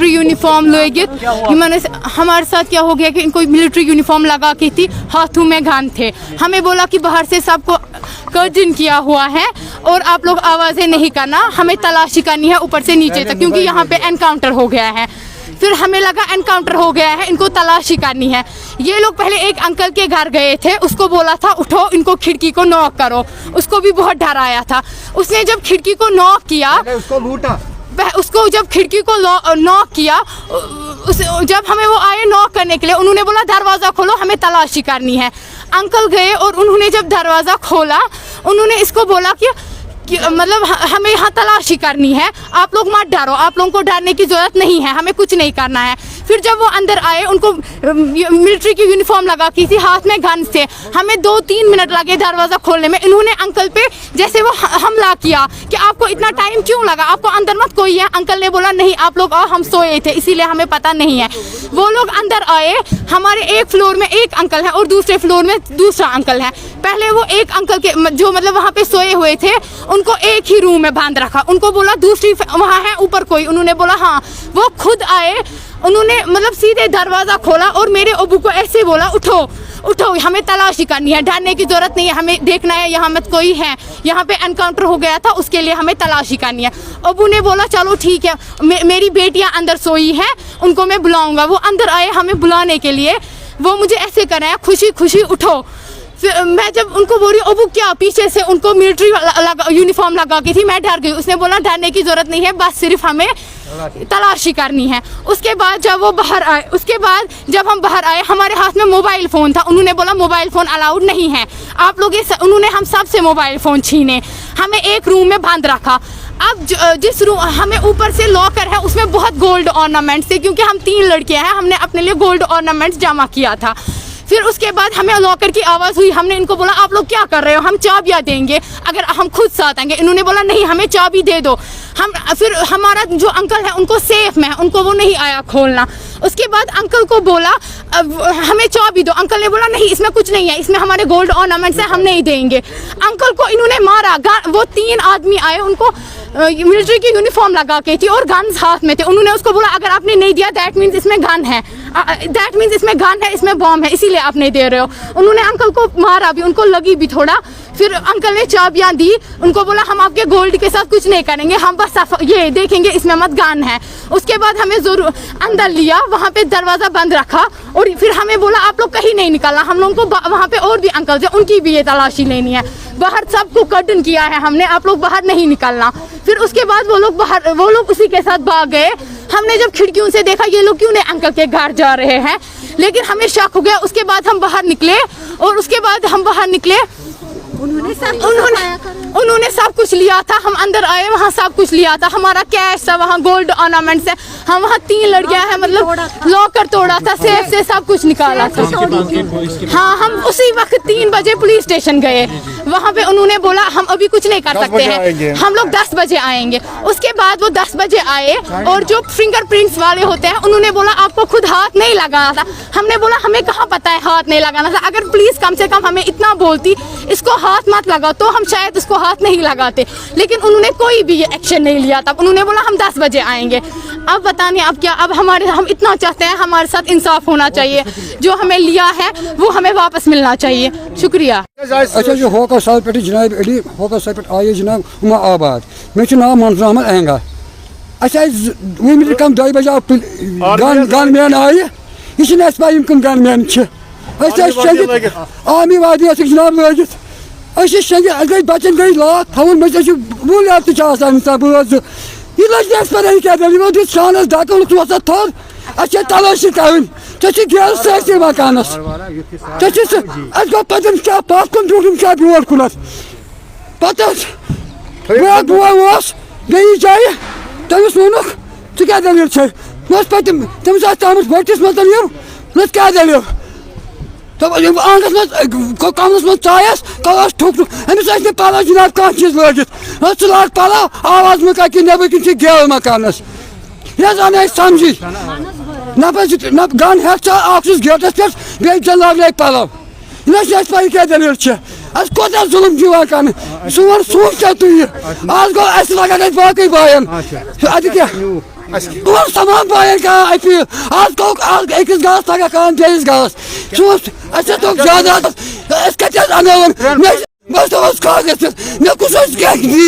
Uniform लगित हमारे साथ क्या हो गया कि इनको मिलिट्री यूनिफॉर्म लगा के थी, हाथों में गन थे। हमें बोला कि बाहर से सबको कर्जन किया हुआ है और आप लोग आवाज़ें नहीं करना, हमें तलाशी करनी है ऊपर से नीचे तक क्योंकि यहाँ पे एनकाउंटर हो गया है। फिर हमें लगा एनकाउंटर हो गया है, इनको तलाशी करनी है। ये लोग पहले एक अंकल के घर गए थे, उसको बोला था उठो इनको खिड़की को नॉक करो, उसको भी बहुत डर आया था। उसने जब खिड़की को नॉक किया, उसको जब खिड़की को नॉक किया, जब हमें वो आए नॉक करने के लिए, उन्होंने बोला दरवाज़ा खोलो हमें तलाशी करनी है। अंकल गए और उन्होंने जब दरवाज़ा खोला, उन्होंने इसको बोला कि मतलब हमें यहाँ तलाशी करनी है, आप लोग मत डरो, आप लोगों को डरने की ज़रूरत नहीं है, हमें कुछ नहीं करना है। फिर जब वो अंदर आए, उनको मिलिट्री की यूनिफॉर्म लगा की थी, हाथ में गन से, हमें 2-3 मिनट लगे दरवाज़ा खोलने में। इन्होंने अंकल पे जैसे वो हमला किया कि आपको इतना टाइम क्यों लगा, आपको अंदर मत कोई है। अंकल ने बोला नहीं आप लोग आओ, हम सोए थे इसीलिए हमें पता नहीं है। वो लोग अंदर आए, हमारे एक फ्लोर में एक अंकल है और दूसरे फ्लोर में दूसरा अंकल है। पहले वो एक अंकल के जो मतलब वहाँ पे सोए हुए थे, उनको एक ही रूम में बांध रखा। उनको बोला दूसरी वहाँ है ऊपर कोई, उन्होंने बोला हाँ। वो खुद आए, उन्होंने मतलब सीधे दरवाज़ा खोला और मेरे अबू को ऐसे बोला उठो उठो हमें तलाशी करनी है, डरने की ज़रूरत नहीं है, हमें देखना है यहाँ मत कोई है, यहाँ पे एनकाउंटर हो गया था उसके लिए हमें तलाशी करनी है। अबू ने बोला चलो ठीक है, मेरी बेटियाँ अंदर सोई हैं, उनको मैं बुलाऊँगा। वो अंदर आए हमें बुलाने के लिए, वो मुझे ऐसे कर रहे हैं खुशी खुशी उठो। फिर मैं जब उनको बोल रही अबू क्या, पीछे से उनको मिलिट्री यूनिफॉर्म लगा की थी, मैं डर गई। उसने बोला डरने की ज़रूरत नहीं है, बस सिर्फ हमें तलाशी करनी है। उसके बाद जब वो बाहर आए, उसके बाद जब हम बाहर आए, हमारे हाथ में मोबाइल फ़ोन था। उन्होंने बोला मोबाइल फ़ोन अलाउड नहीं है आप लोग, उन्होंने हम सब से मोबाइल फ़ोन छीने, हमें एक रूम में बंद रखा। अब जिस रूम हमें ऊपर से लॉकर है उसमें बहुत गोल्ड ऑर्नामेंट्स थे, क्योंकि हम 3 लड़कियाँ हैं, हमने अपने लिए गोल्ड ऑर्नामेंट्स जमा किया था। फिर उसके बाद हमें लॉकर की आवाज़ हुई, हमने इनको बोला आप लोग क्या कर रहे हो, हम चाबियाँ देंगे अगर हम खुद साथ आएंगे। इन्होंने बोला नहीं हमें चाबी दे दो। फिर हमारा जो अंकल है उनको सेफ में है, उनको वो नहीं आया खोलना। उसके बाद अंकल को बोला हमें चाबी दो, अंकल ने बोला नहीं इसमें कुछ नहीं है, इसमें हमारे गोल्ड ऑर्नामेंट्स हैं, हम नहीं देंगे। अंकल को इन्होंने मारा। वो 3 आदमी आए, उनको मिलिट्री की यूनिफॉर्म लगा के थी और गन हाथ में थे। उन्होंने उसको बोला अगर आपने नहीं दिया दैट मीन्स इसमें गन है, दैट मीन्स इसमें गन है, इसमें बॉम्ब है, इसीलिए आप नहीं दे रहे हो। उन्होंने अंकल को मारा भी, उनको लगी भी थोड़ा। फिर अंकल ने चाबियाँ दी, उनको बोला हम आपके गोल्ड के साथ कुछ नहीं करेंगे, हम बस ये देखेंगे इसमें मत गन है। उसके बाद हमें जरूर अंदर लिया, वहाँ पे दरवाज़ा बंद रखा और फिर हमें बोला आप लोग कहीं नहीं निकलना। हम लोगों को वहाँ पे और भी अंकल थे, उनकी भी ये तलाशी लेनी है। बाहर सबको कर्टन किया है हमने, आप लोग बाहर नहीं निकलना। फिर उसके बाद वो लोग उसी के साथ भाग गए। हमने जब खिड़कियों से देखा ये लोग क्यों नहीं अंकल के घर जा रहे हैं, लेकिन हमें शक हो गया। उसके बाद हम बाहर निकले और उसके बाद हम बाहर निकले, उन्होंने सब कुछ लिया था। हम अंदर आए, वहाँ सब कुछ लिया था, हमारा कैश था, वहाँ गोल्ड ऑर्नामेंट्स है। हम वहाँ 3 लड़कियाँ हैं, मतलब लॉकर तोड़ा था, सेफ से सब कुछ निकाला था। हाँ, हम उसी वक्त 3 बजे पुलिस स्टेशन गए। वहाँ पे उन्होंने बोला हम अभी कुछ नहीं कर सकते हैं, हम लोग 10 बजे आएंगे। उसके बाद वो 10 बजे आए और जो फिंगरप्रिंट्स वाले होते हैं उन्होंने बोला आपको खुद हाथ नहीं लगाना था। हमने बोला हमें कहाँ पता है हाथ नहीं लगाना था, अगर पुलिस कम से कम हमें इतना बोलती इसको हाथ मत लगाओ तो हम शायद उसको हाथ नहीं लगाते, लेकिन उन्होंने कोई भी एक्शन नहीं लिया था। उन्होंने बोला हम 10 बजे आएंगे। अब बताने अब क्या, अब हम इतना चाहते हैं हमारे साथ इंसाफ होना चाहिए, जो हमें लिया है वो हमें वापस मिलना चाहिए। शुक्रिया। अच्छा जो होकर साल पे जनाब अली होकर साल पे आए जनाब उमा आबाद, मे नाम मंजूर अहमद एंगा। अच्छा 20 मिनट कम 2 बजे गन मैन आए, यह पा कम गन मैन आर्मी वादी जनाब लगित गई बचन गई लात थवन मज मूलियात बोज यह लगे पता क्या दल शानस डकन थोसा थोर अच्छा तलाशी कर गेल सी मकानस गो पतन क्या पथ कुन ड्रूम क्या ब्रोट कुन पत बो बेस जाए तमिस वोनुक च क्या दलील तमिस तमिस भट्टिस मत क्या दलील तब आंगस मज कमरस मज चायस कलास ठुक अमिस पलो जनाब कह चीज लगित च लाग पलो आवाज मुका कि नब कि गेल मकानस यह समझी न गन हेक गेटस पे बे लाग पलो ना पा क्या दलील कोता जुलम कर सोच क्या तुम आज गो लगा बाकी बायन अद क्या Kur saman bayan ka api. Az kok az ekis gas taka kan deniz gas. Sus aset ok jada. Eskates analım. Ne başta kavga etsin. Ne kusuz geldi.